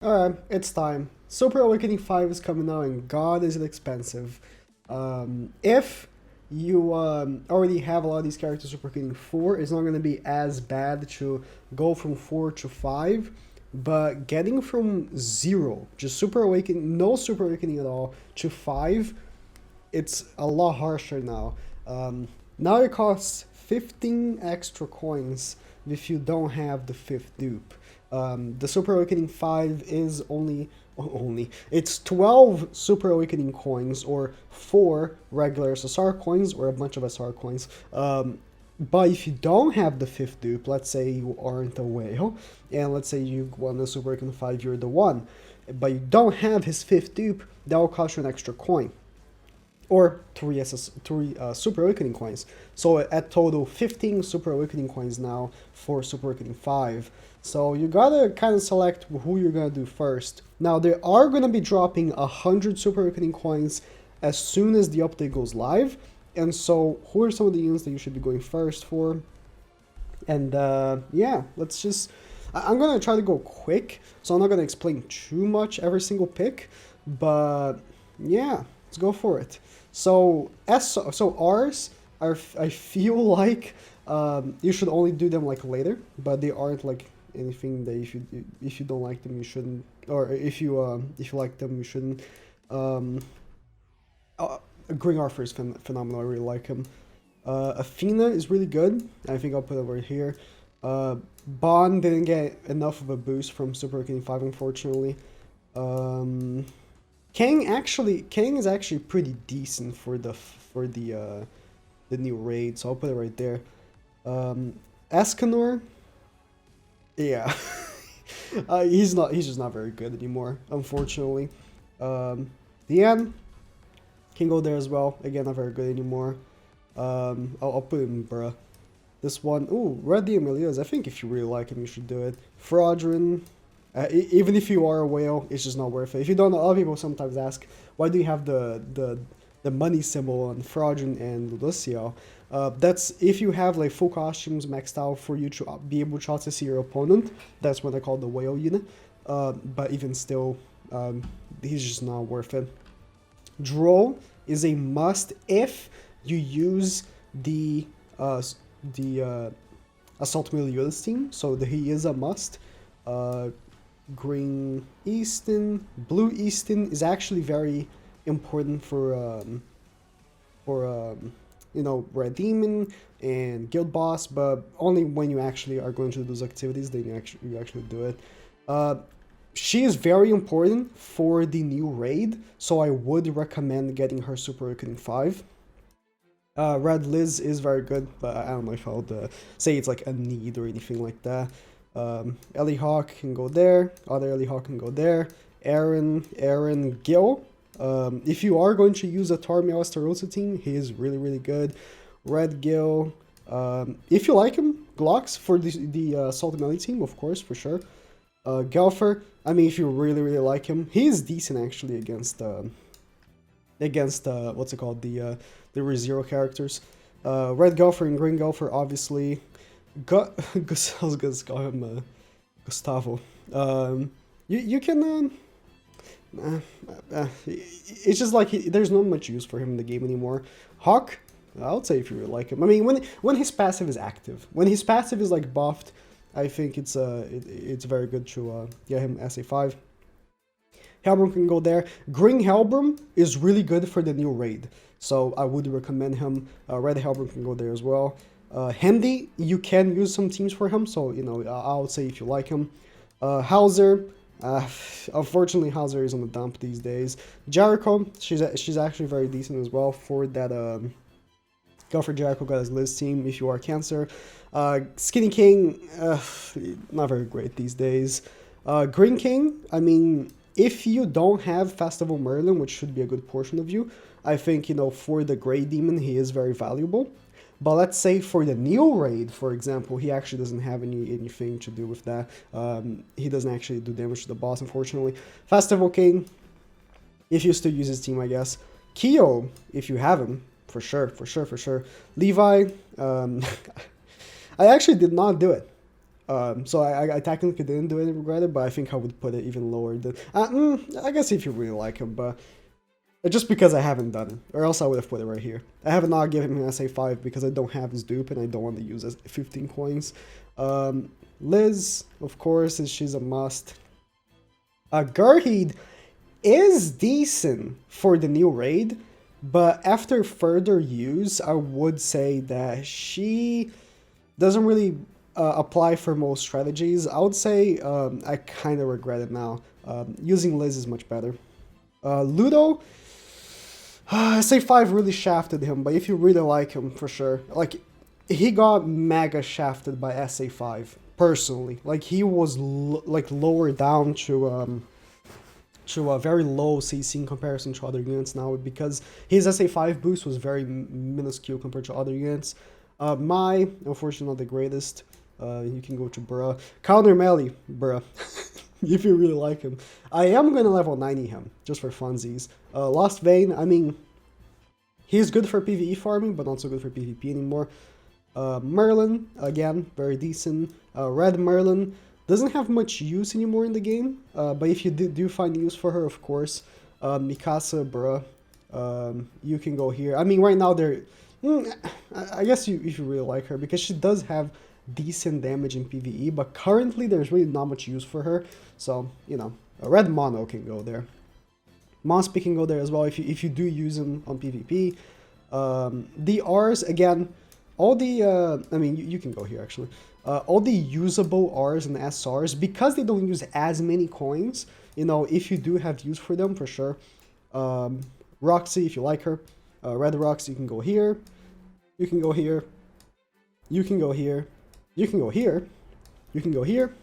Alright, it's time. Super Awakening 5 is coming out, and God, is it expensive. If you already have a lot of these characters Super Awakening 4, it's not going to be as bad to go from 4 to 5, but getting from 0, just Super Awakening, no Super Awakening at all, to 5, it's a lot harsher now. Now it costs 15 extra coins if you don't have the 5th dupe. The Super Awakening 5 is it's 12 Super Awakening coins, or 4 regular SSR coins, or a bunch of SR coins. But if you don't have the 5th dupe, let's say you aren't a whale, and let's say you won the Super Awakening 5, you're the one, but you don't have his 5th dupe, that will cost you an extra coin. Or 3 Super Awakening coins. So at total 15 Super Awakening coins now for Super Awakening 5. So you gotta kind of select who you're gonna do first. Now they are gonna be dropping 100 Super Awakening coins as soon as the update goes live. And so who are some of the units that you should be going first for? And yeah, let's just... I'm gonna try to go quick, so I'm not gonna explain too much every single pick. But yeah, let's go for it. So R's are, I feel like you should only do them like later, but they aren't like anything that if you don't like them you shouldn't, or if you like them you shouldn't. Green Arthur is phenomenal. I really like him. Athena is really good. I think I'll put it over here. Bond didn't get enough of a boost from Super Awakening 5, unfortunately. Kang is actually pretty decent for the new raid, so I'll put it right there. Escanor, yeah, he's just not very good anymore, unfortunately. Deanne can go there as well. Again, not very good anymore. I'll put him, bruh. This one, ooh, Red D'Amelios. I think if you really like him, you should do it. Fraudrin. Even if you are a whale, it's just not worth it. If you don't know, other people sometimes ask, why do you have the money symbol on Fraudrin and Lucio? That's if you have like full costumes maxed out for you to be able to see your opponent. That's what I call the whale unit. But even still, he's just not worth it. Droll is a must if you use the Assault Meliodas team, so he is a must. Green Easton, Blue Easton is actually very important for you know, Red Demon and Guild Boss, but only when you actually are going to do those activities then you actually do it. She is very important for the new raid, so I would recommend getting her Super Awakening 5. Red Liz is very good, but I don't know if I would say it's like a need or anything like that. Ellie Hawk can go there. Other Ellie Hawk can go there. Aaron Gil. If you are going to use a Tarmiel Estarossa team, he is really good. Red Gil. If you like him, Glocks for the Assault Melee team, of course, for sure. Gelfer. I mean, if you really like him, he is decent actually against what's it called, the ReZero characters. Red Gelfer and Green Gelfer, obviously. I was gonna call him Gustavo. You can. It's just like there's not much use for him in the game anymore. Hawk, I would say if you really like him. I mean, when his passive is active, when his passive is like buffed, I think it's very good to get him SA5. Hellbrum can go there. Green Hellbrum is really good for the new raid, so I would recommend him. Red Hellbrum can go there as well. Handy, you can use some teams for him, so you know, I would say if you like him. Hauser, unfortunately Hauser is on the dump these days. Jericho, she's actually very decent as well for that. Go for Jericho, got his Liz team if you are Cancer. Skinny King, not very great these days. Green King, I mean, if you don't have Festival Merlin, which should be a good portion of you, I think, you know, for the Grey Demon, he is very valuable. But let's say for the new raid, for example, he actually doesn't have anything to do with that. He doesn't actually do damage to the boss, unfortunately. Festival King, if you still use his team, I guess. Kyo, if you have him, for sure. Levi, I actually did not do it. So I technically didn't do it regret it, but I think I would put it even lower than... I guess if you really like him, but... Just because I haven't done it, or else I would have put it right here. I have not given him an SA5 because I don't have his dupe and I don't want to use 15 coins. Liz, of course, she's a must. Garheed is decent for the new raid, but after further use, I would say that she doesn't really apply for most strategies. I would say I kind of regret it now. Using Liz is much better. Ludo, SA5 really shafted him, but if you really like him, for sure. Like, he got mega shafted by SA5, personally. Like, he was like lower down to a very low CC in comparison to other units now, because his SA5 boost was very minuscule compared to other units. Unfortunately, not the greatest. You can go to bruh. Counter melee, bruh. If you really like him. I am gonna level 90 him, just for funsies. Lost Vein, I mean, he's good for PvE farming, but not so good for PvP anymore. Merlin, again, very decent. Red Merlin doesn't have much use anymore in the game, but if you do find use for her, of course. Mikasa, bruh, you can go here. I mean, right now they're... I guess if you really like her, because she does have decent damage in PvE, but currently there's really not much use for her, so, you know, a Red Mono can go there. Monspeak can go there as well if you do use him on PvP. The Rs, again, all the, I mean, you can go here actually. All the usable Rs and SRs, because they don't use as many coins, you know, if you do have use for them, for sure. Roxy, if you like her. Red Roxy, you can go here. You can go here. You can go here. You can go here. You can go here.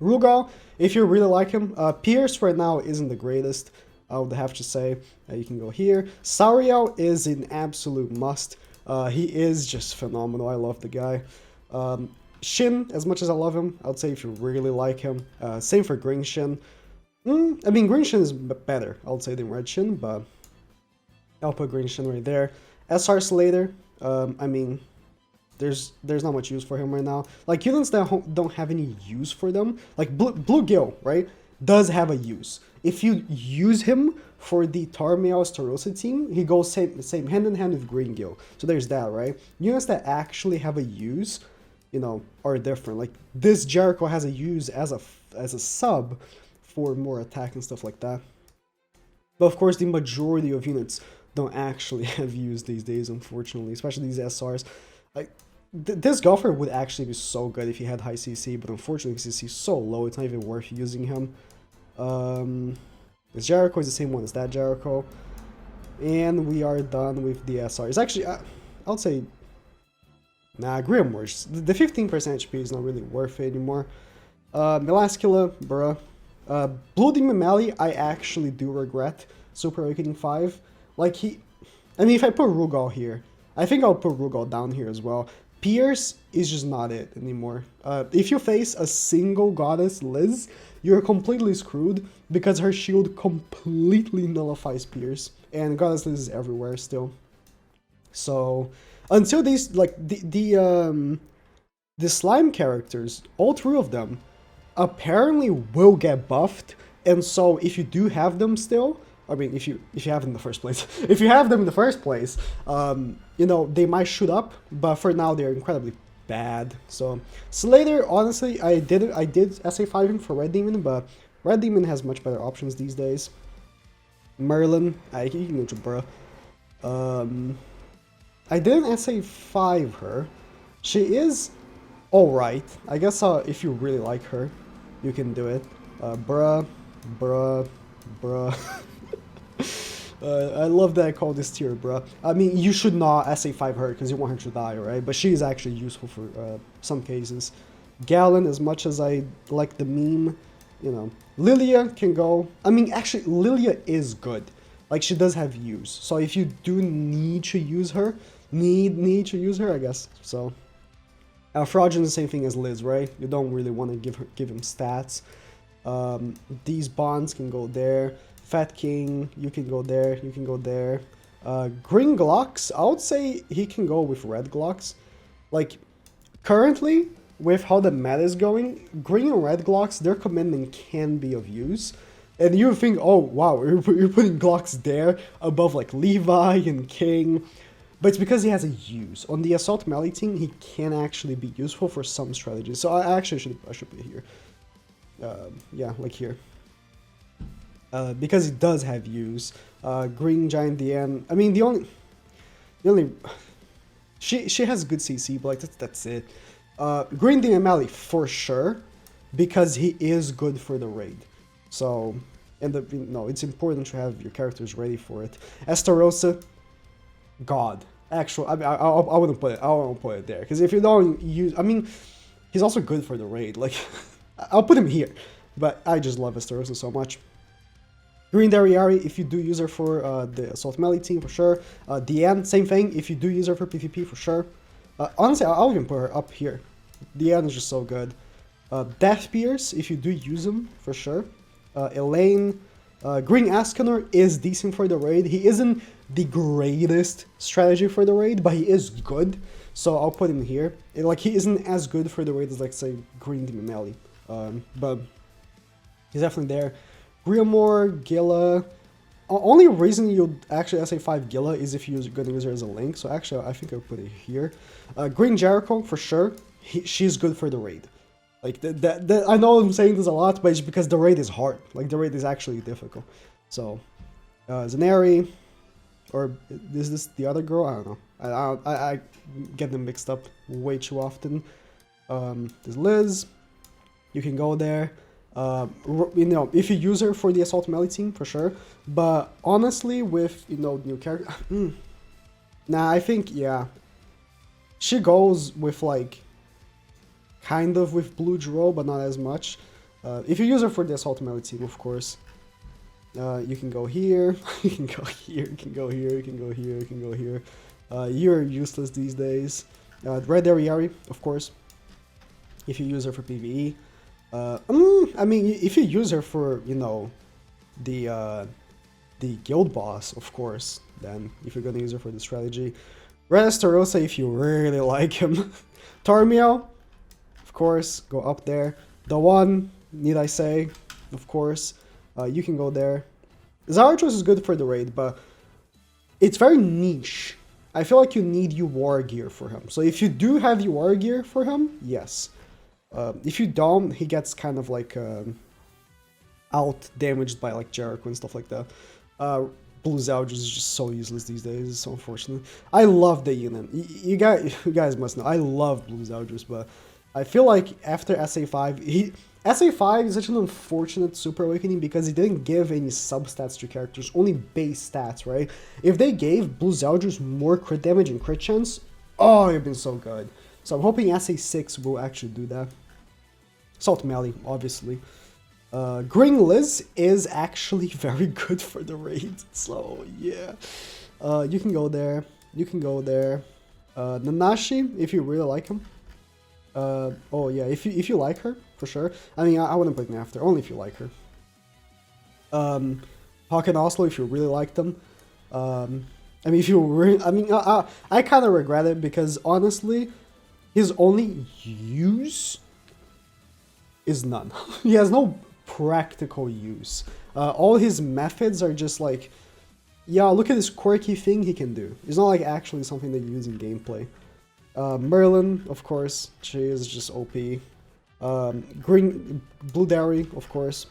Rugal, if you really like him. Pierce right now isn't the greatest, I would have to say. You can go here. Sauriel is an absolute must. He is just phenomenal. I love the guy. Shin, as much as I love him, I would say if you really like him. Same for Green Shin. I mean, Green Shin is better, I would say, than Red Shin, but I'll put Green Shin right there. SR Slater, I mean... There's not much use for him right now. Like, units that don't have any use for them, like Blue Gil, right, does have a use. If you use him for the Tarmiel Starossa team, he goes same hand in hand with Green Gil. So there's that, right? Units that actually have a use, you know, are different. Like, this Jericho has a use as a sub for more attack and stuff like that. But of course, the majority of units don't actually have use these days, unfortunately, especially these SRs. Like, this golfer would actually be so good if he had high CC, but unfortunately CC is so low, it's not even worth using him. This Jericho is the same one as that Jericho. And we are done with the SRs. Actually, I would say... Nah, Grimoires. The 15% HP is not really worth it anymore. Velascula, bruh. Blue Demon Mally, I actually do regret Super Awakening 5. Like, I mean, if I put Rugal here, I think I'll put Rugal down here as well. Pierce is just not it anymore. If you face a single Goddess Liz, you're completely screwed because her shield completely nullifies Pierce. And Goddess Liz is everywhere still. So, until these, like, the slime characters, all three of them, apparently will get buffed. And so, if you do have them still, I mean, if you have them in the first place, if you have them in the first place, you know, they might shoot up, but for now they're incredibly bad. So Slater, honestly, I did SA5 him for Red Demon, but Red Demon has much better options these days. Merlin, you can go to bruh. I didn't SA5 her. She is alright. I guess if you really like her, you can do it. Bruh. I love that I call this tier, bruh. I mean, you should not SA5 her because you want her to die, right? But she is actually useful for some cases. Galen, as much as I like the meme, you know. Lilia can go. I mean, actually, Lilia is good. Like, she does have use. So if you do need to use her, need to use her, I guess. So, Fraudulent is the same thing as Liz, right? You don't really want to give him stats. These bonds can go there. Fat King, you can go there, you can go there. Green Glocks, I would say he can go with red Glocks. Like, currently, with how the meta is going, green and red Glocks, their commandment can be of use. And you think, oh wow, you're putting Glocks there above like Levi and King. But it's because he has a use. On the Assault Melee team, he can actually be useful for some strategies. So I actually should put it here. Yeah, like here. Because it does have use. Green Giant DN. I mean, the only she has good CC, but like that's it. Green DN Melee for sure, because he is good for the raid. So, and it's important to have your characters ready for it. Estarossa, God. Actual, I mean, I wouldn't put it. I won't put it there because if you don't use, I mean, he's also good for the raid. Like, I'll put him here, but I just love Estarossa so much. Green Dariari, if you do use her for the Assault Melee team, for sure. Diane, same thing. If you do use her for PvP, for sure. Honestly, I'll even put her up here. Diane is just so good. Death Pierce, if you do use him, for sure. Elaine. Green Ascanor is decent for the raid. He isn't the greatest strategy for the raid, but he is good. So I'll put him here. Like, he isn't as good for the raid as, like, say, Green Demon Melee. But he's definitely there. Griamore, Gila. Only reason you'd actually SA5 Gila is if you're going to use her as a link. So actually, I think I'll put it here. Green Jericho, for sure. She's good for the raid. Like, I know I'm saying this a lot, but it's because the raid is hard. Like, the raid is actually difficult. So, Zaneri, or is this the other girl? I don't know. I get them mixed up way too often. There's Liz. You can go there. If you use her for the Assault Melee team, for sure. But honestly, with, new character... nah, I think, yeah. She goes with, like... kind of with Blue Draw, but not as much. If you use her for the Assault Melee team, of course. You can go here, you can go here, you can go here, you can go here, you can go here. You're useless these days. Red Ariari, of course. If you use her for PvE. I mean, if you use her for, the guild boss, of course, then if you're gonna use her for the strategy. Red Estarossa, if you really like him. Tarmiel, of course, go up there. The one, need I say, of course, you can go there. Zarathos is good for the raid, but it's very niche. I feel like you need your war gear for him. So if you do have your war gear for him, yes. If you don't, he gets kind of like out damaged by like Jericho and stuff like that. Blue Zeldris is just so useless these days. It's so unfortunate. I love the unit. You guys must know. I love Blue Zeldris, but I feel like after SA5, SA5 is such an unfortunate Super Awakening because he didn't give any substats to characters, only base stats, right? If they gave Blue Zeldris more crit damage and crit chance, oh, it'd been so good. So I'm hoping SA6 will actually do that. Assault Melee, obviously. Green Liz is actually very good for the raid, so yeah. You can go there, you can go there. Nanashi, if you really like him. Oh yeah, if you like her, for sure. I mean, I wouldn't put him after, only if you like her. Hawk and Oslo, if you really like them. I mean, if you really, I mean, I kind of regret it because honestly, his only use is none. He has no practical use. All his methods are just like, yeah, look at this quirky thing he can do. It's not like actually something that you use in gameplay. Merlin, of course, she is just OP. Blue Dairy, of course.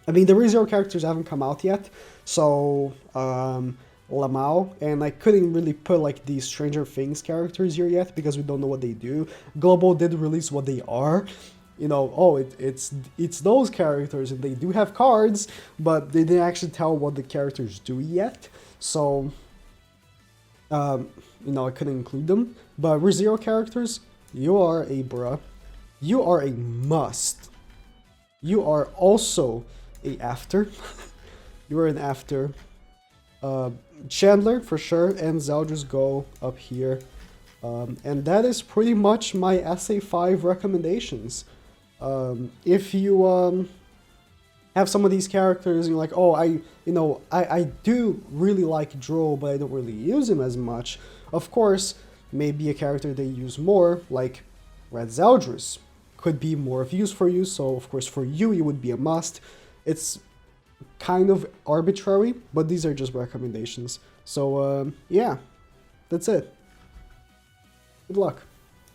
I mean, the ReZero characters haven't come out yet, so Lamau, and I couldn't really put like the Stranger Things characters here yet because we don't know what they do. Global did release what they are. Oh, it's those characters and they do have cards, but they didn't actually tell what the characters do yet. So, I couldn't include them. But ReZero characters, you are a bruh. You are a must. You are also a after. You are an after. Chandler, for sure, and Zeldris go up here. And that is pretty much my SA5 recommendations. If you have some of these characters and you're like, oh, I do really like Dro, but I don't really use him as much. Of course, maybe a character they use more, like Red Zeldris could be more of use for you, so of course for you it would be a must. It's kind of arbitrary, but these are just recommendations. So yeah, that's it. Good luck.